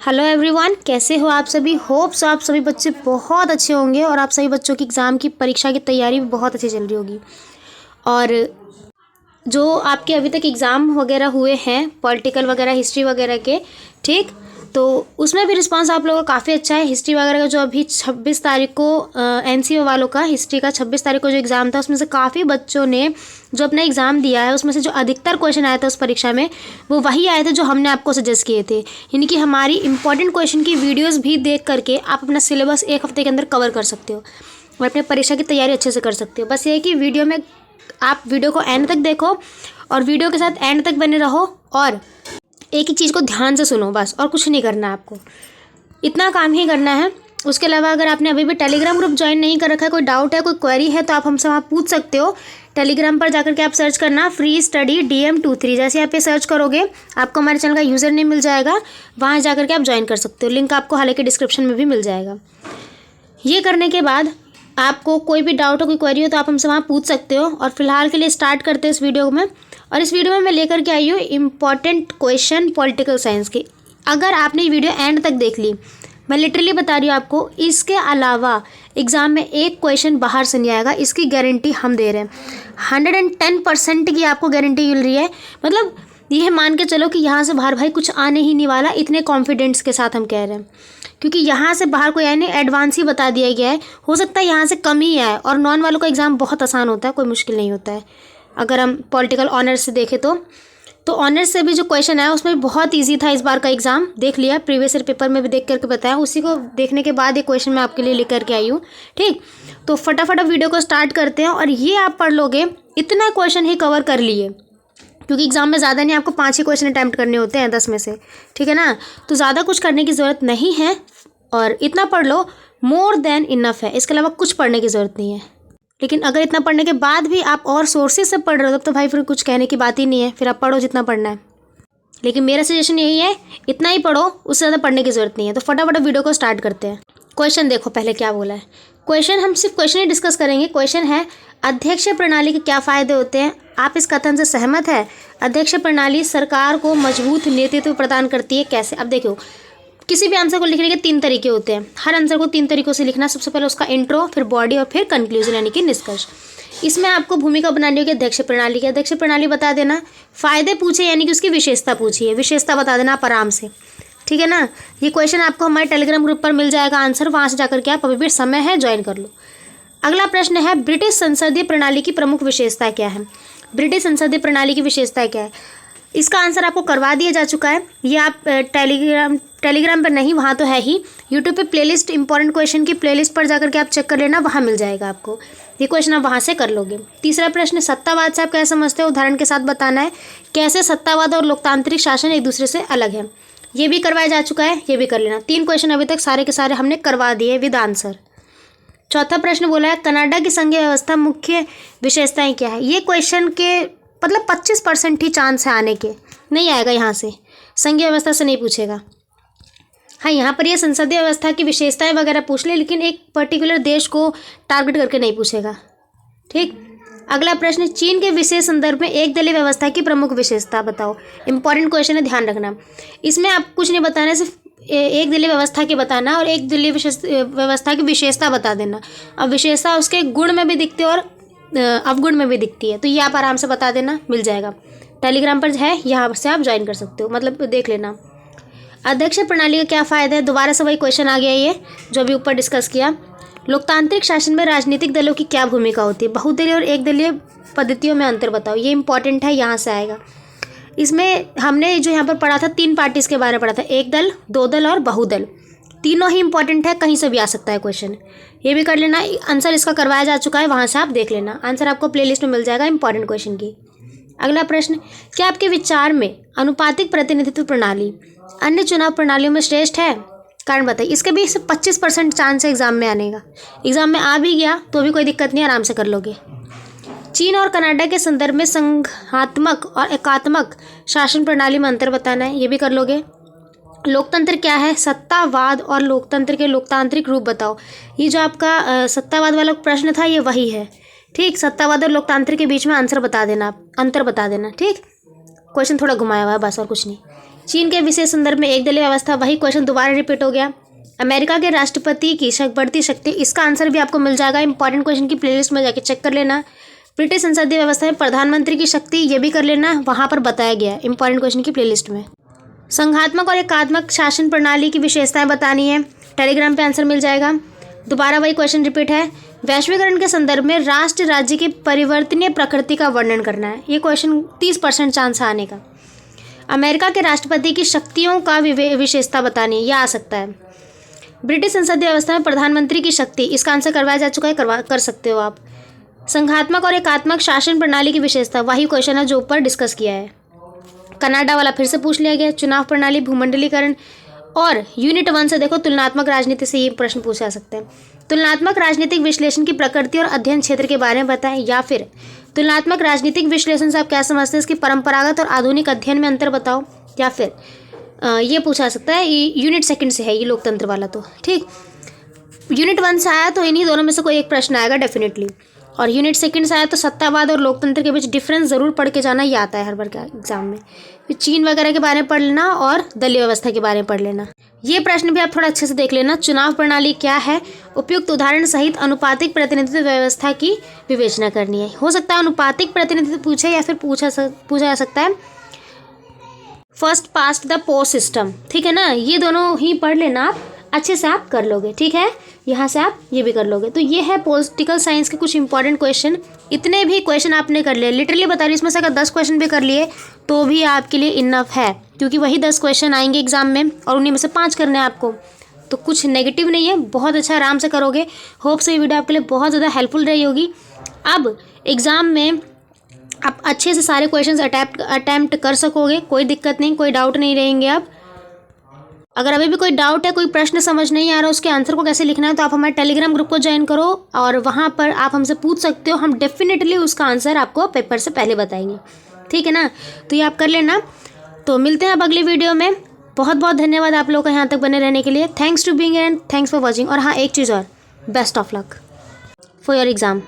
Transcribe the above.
Hello everyone, कैसे हो आप सभी। होप्स आप सभी बच्चे बहुत अच्छे होंगे और आप सभी बच्चों की एग्ज़ाम की परीक्षा की तैयारी भी बहुत अच्छी चल रही होगी। और जो आपके अभी तक एग्ज़ाम वगैरह हुए हैं पॉलिटिकल वगैरह हिस्ट्री वगैरह के, ठीक, तो उसमें भी रिस्पांस आप लोगों का काफ़ी अच्छा है। हिस्ट्री वगैरह का जो अभी 26 तारीख को एनसीओ वालों का हिस्ट्री का 26 तारीख को जो एग्ज़ाम था, उसमें से काफ़ी बच्चों ने जो अपना एग्ज़ाम दिया है उसमें से जो अधिकतर क्वेश्चन आया था उस परीक्षा में वो वही आए थे जो हमने आपको सजेस्ट किए थे। यानी कि हमारी इंपॉर्टेंट क्वेश्चन की वीडियोज़ भी देख करके आप अपना सिलेबस एक हफ्ते के अंदर कवर कर सकते हो और अपने परीक्षा की तैयारी अच्छे से कर सकते हो। बस ये है कि वीडियो में आप वीडियो को एंड तक देखो और वीडियो के साथ एंड तक बने रहो और एक ही चीज़ को ध्यान से सुनो, बस, और कुछ नहीं करना है आपको, इतना काम ही करना है। उसके अलावा अगर आपने अभी भी टेलीग्राम ग्रुप ज्वाइन नहीं कर रखा है, कोई डाउट है, कोई क्वेरी है, तो आप हमसे वहाँ पूछ सकते हो। टेलीग्राम पर जाकर के आप सर्च करना फ्री स्टडी DM23। जैसे आप ये सर्च करोगे आपको हमारे चैनल का यूज़र नेम मिल जाएगा, वहाँ जाकर के आप ज्वाइन कर सकते हो। लिंक आपको हालांकि डिस्क्रिप्शन में भी मिल जाएगा। ये करने के बाद आपको कोई भी डाउट हो, कोई क्वेरी हो, तो आप हमसे वहाँ पूछ सकते हो। और फिलहाल के लिए स्टार्ट करते हैं इस वीडियो में। और इस वीडियो में मैं लेकर के आई हूँ इम्पॉर्टेंट क्वेश्चन पॉलिटिकल साइंस की। अगर आपने ये वीडियो एंड तक देख ली, मैं लिटरली बता रही हूँ आपको, इसके अलावा एग्ज़ाम में एक क्वेश्चन बाहर से नहीं आएगा, इसकी गारंटी हम दे रहे हैं। 110% की आपको गारंटी मिल रही है। मतलब ये मान के चलो कि यहाँ से बाहर भाई कुछ आने ही नहीं वाला, इतने कॉन्फिडेंस के साथ हम कह रहे हैं, क्योंकि यहाँ से बाहर कोई आए नहीं, एडवांस ही बता दिया गया है। हो सकता है यहाँ से कम ही आए। और नॉन वालों का एग्ज़ाम बहुत आसान होता है, कोई मुश्किल नहीं होता है। अगर हम पॉलिटिकल ऑनर्स से देखें तो ऑनर्स से भी जो क्वेश्चन आया उसमें बहुत इजी था। इस बार का एग्ज़ाम देख लिया, प्रीवियस ईयर पेपर में भी देख करके बताया, उसी को देखने के बाद ये क्वेश्चन मैं आपके लिए लिख करके आई हूँ। ठीक, तो फटाफट वीडियो को स्टार्ट करते हैं। और ये आप पढ़ लोगे, इतना क्वेश्चन ही कवर कर लिए, क्योंकि एग्ज़ाम में ज़्यादा नहीं, आपको 5 ही क्वेश्चन अटैम्प्ट करने होते हैं 10 में से, ठीक है ना। तो ज़्यादा कुछ करने की ज़रूरत नहीं है और इतना पढ़ लो, मोर देन इनफ है। इसके अलावा कुछ पढ़ने की ज़रूरत नहीं है। लेकिन अगर इतना पढ़ने के बाद भी आप और सोर्सेज से पढ़ रहे हो तो भाई फिर कुछ कहने की बात ही नहीं है, फिर आप पढ़ो जितना पढ़ना है। लेकिन मेरा सजेशन यही है, इतना ही पढ़ो, उससे ज़्यादा पढ़ने की ज़रूरत नहीं है। तो फटाफट वीडियो को स्टार्ट करते हैं। क्वेश्चन देखो पहले क्या बोला है। क्वेश्चन हम सिर्फ क्वेश्चन ही डिस्कस करेंगे। क्वेश्चन है, अध्यक्षीय प्रणाली के क्या फ़ायदे होते हैं। आप इस कथन से सहमत है? अध्यक्षीय प्रणाली सरकार को मजबूत नेतृत्व प्रदान करती है। कैसे? अब देखो, किसी भी आंसर को लिखने के 3 तरीके होते हैं। हर आंसर को 3 तरीकों से लिखना। सबसे पहले उसका इंट्रो, फिर बॉडी और फिर कंक्लूजन यानी कि निष्कर्ष। इसमें आपको भूमिका बनानी होगी अध्यक्ष प्रणाली की। अध्यक्ष प्रणाली बता देना, फायदे पूछे यानी कि उसकी विशेषता पूछिए, विशेषता बता देना आप आराम से, ठीक है ना। ये क्वेश्चन आपको हमारे टेलीग्राम ग्रुप पर मिल जाएगा आंसर, वहाँ से जाकर के आप अभी भी समय है ज्वाइन कर लो। अगला प्रश्न है, ब्रिटिश संसदीय प्रणाली की प्रमुख विशेषता क्या है। ब्रिटिश संसदीय प्रणाली की विशेषता क्या है, इसका आंसर आपको करवा दिया जा चुका है। ये आप टेलीग्राम पर नहीं, वहाँ तो है ही, यूट्यूब पे प्लेलिस्ट इंपॉर्टेंट क्वेश्चन की प्लेलिस्ट पर जाकर के आप चेक कर लेना, वहाँ मिल जाएगा आपको। ये क्वेश्चन आप वहाँ से कर लोगे। तीसरा प्रश्न, सत्तावाद से आप क्या समझते हो, उदाहरण के साथ बताना है। कैसे सत्तावाद और लोकतांत्रिक शासन एक दूसरे से अलग है, ये भी करवाया जा चुका है, ये भी कर लेना। 3 क्वेश्चन अभी तक सारे के सारे हमने करवा दिए विद आंसर। चौथा प्रश्न बोला है, कनाडा की संघीय व्यवस्था मुख्य विशेषताएं क्या है। ये क्वेश्चन के मतलब 25% ही चांस है आने के, नहीं आएगा यहाँ से, संघीय व्यवस्था से नहीं पूछेगा। हाँ, यहाँ पर ये संसदीय व्यवस्था की विशेषताएं वगैरह पूछ ले, लेकिन एक पर्टिकुलर देश को टारगेट करके नहीं पूछेगा। ठीक, अगला प्रश्न, चीन के विशेष संदर्भ में एक दलीय व्यवस्था की प्रमुख विशेषता बताओ। इंपॉर्टेंट क्वेश्चन है, ध्यान रखना। इसमें आप कुछ नहीं बताना, सिर्फ एक दलीय व्यवस्था के बताना और एक दलीय व्यवस्था की विशेषता बता देना। अब विशेषता उसके गुण में भी दिखती है और अवगुण में भी दिखती है, तो ये आप आराम से बता देना, मिल जाएगा। टेलीग्राम पर है, यहाँ से आप ज्वाइन कर सकते हो, मतलब देख लेना। अध्यक्ष प्रणाली का क्या फ़ायदा है, दोबारा से वही क्वेश्चन आ गया, ये जो अभी ऊपर डिस्कस किया। लोकतांत्रिक शासन में राजनीतिक दलों की क्या भूमिका होती है। बहुदलीय और एक दलीय पद्धतियों में अंतर बताओ, ये इंपॉर्टेंट है, यहाँ से आएगा। इसमें हमने जो यहाँ पर पढ़ा था 3 पार्टीज़ के बारे में पढ़ा था, एक दल, 2 दल और बहुदल। तीनों ही इंपॉर्टेंट है, कहीं से भी आ सकता है क्वेश्चन, ये भी कर लेना। आंसर इसका करवाया जा चुका है, वहाँ से आप देख लेना, आंसर आपको प्लेलिस्ट में मिल जाएगा इंपॉर्टेंट क्वेश्चन की। अगला प्रश्न, क्या आपके विचार में अनुपातिक प्रतिनिधित्व प्रणाली अन्य चुनाव प्रणालियों में श्रेष्ठ है। कारण बताइए। इसके भी 25% चांस है एग्जाम में आने का। एग्जाम में आ भी गया तो भी कोई दिक्कत नहीं, आराम से कर लोगे। चीन और कनाडा के संदर्भ में संघात्मक और एकात्मक शासन प्रणाली में अंतर बताना है, ये भी कर लोगे। लोकतंत्र क्या है, सत्तावाद और लोकतंत्र के लोकतांत्रिक रूप बताओ। ये जो आपका सत्तावाद वाला प्रश्न था ये वही है, ठीक। सत्तावाद और लोकतांत्रिक के बीच में आंसर बता देना, आप अंतर बता देना, ठीक। क्वेश्चन थोड़ा घुमाया हुआ है बस, और कुछ नहीं। चीन के विशेष संदर्भ में एक दलीय व्यवस्था, वही क्वेश्चन दोबारा रिपीट हो गया। अमेरिका के राष्ट्रपति की बढ़ती शक्ति, इसका आंसर भी आपको मिल जाएगा, इंपॉर्टेंट क्वेश्चन की प्लेलिस्ट में जाके चेक कर लेना। ब्रिटिश संसदीय व्यवस्था में प्रधानमंत्री की शक्ति, ये भी कर लेना, वहाँ पर बताया गया है इंपॉर्टेंट क्वेश्चन की प्लेलिस्ट में। संघात्मक और एकात्मक शासन प्रणाली की विशेषताएं बतानी है, टेलीग्राम पे आंसर मिल जाएगा। दोबारा वही क्वेश्चन रिपीट है। वैश्वीकरण के संदर्भ में राष्ट्र राज्य की परिवर्तनीय प्रकृति का वर्णन करना है, ये क्वेश्चन 30% चांस आने का। अमेरिका के राष्ट्रपति की शक्तियों का विशेषता बतानी है, यह आ सकता है। ब्रिटिश संसदीय व्यवस्था में प्रधानमंत्री की शक्ति, इसका आंसर करवाया जा चुका है, कर सकते हो आप। संघात्मक और एकात्मक शासन प्रणाली की विशेषता, वही क्वेश्चन है जो ऊपर डिस्कस किया है। कनाडा वाला फिर से पूछ लिया गया। चुनाव प्रणाली, भूमंडलीकरण और यूनिट 1 से देखो तुलनात्मक राजनीति से ये प्रश्न पूछे जा सकते हैं। तुलनात्मक राजनीतिक विश्लेषण की प्रकृति और अध्ययन क्षेत्र के बारे में बताएं, या फिर तुलनात्मक राजनीतिक विश्लेषण से आप क्या समझते हैं, इसकी परंपरागत और आधुनिक अध्ययन में अंतर बताओ। या फिर ये पूछा जा सकता है, यूनिट 2 से है ये लोकतंत्र वाला, तो ठीक। यूनिट 1 से आया तो इन्हीं दोनों में से कोई एक प्रश्न आएगा डेफिनेटली, और यूनिट 2 से आया तो सत्तावाद और लोकतंत्र के बीच डिफरेंस ज़रूर पढ़ के जाना, ये आता है हर बार का एग्जाम में। फिर चीन वगैरह के बारे में पढ़ लेना और दलीय व्यवस्था के बारे में पढ़ लेना। ये प्रश्न भी आप थोड़ा अच्छे से देख लेना। चुनाव प्रणाली क्या है, उपयुक्त उदाहरण सहित अनुपातिक प्रतिनिधित्व व्यवस्था की विवेचना करनी है। हो सकता है अनुपातिक प्रतिनिधित्व पूछे, या फिर पूछा जा सकता है first past the post system, ठीक है ना। ये दोनों ही पढ़ लेना, आप अच्छे से आप कर लोगे, ठीक है। यहाँ से आप ये भी कर लोगे। तो ये है पॉलिटिकल साइंस के कुछ इंपॉर्टेंट क्वेश्चन। इतने भी क्वेश्चन आपने कर लिए, लिटरली बता रही हूँ, इसमें से अगर 10 क्वेश्चन भी कर लिए तो भी आपके लिए इनफ है, क्योंकि वही 10 क्वेश्चन आएंगे एग्जाम में और उन्हीं में से 5 करने हैं आपको। तो कुछ नेगेटिव नहीं है, बहुत अच्छा आराम से करोगे। होप से ये वीडियो आपके लिए बहुत ज़्यादा हेल्पफुल रही होगी। अब एग्ज़ाम में आप अच्छे से सारे क्वेश्चंस अटैम्प्ट कर सकोगे, कोई दिक्कत नहीं, कोई डाउट नहीं रहेंगे आप। अगर अभी भी कोई डाउट है, कोई प्रश्न समझ नहीं आ रहा, उसके आंसर को कैसे लिखना है, तो आप हमारे टेलीग्राम ग्रुप को ज्वाइन करो और वहाँ पर आप हमसे पूछ सकते हो। हम डेफिनेटली उसका आंसर आपको पेपर से पहले बताएंगे, ठीक है ना। तो ये आप कर लेना। तो मिलते हैं अब अगली वीडियो में। बहुत बहुत धन्यवाद आप लोगों का यहाँ तक बने रहने के लिए। Thanks to being and thanks for watching. और हाँ, एक चीज़ और, best of luck for your exam.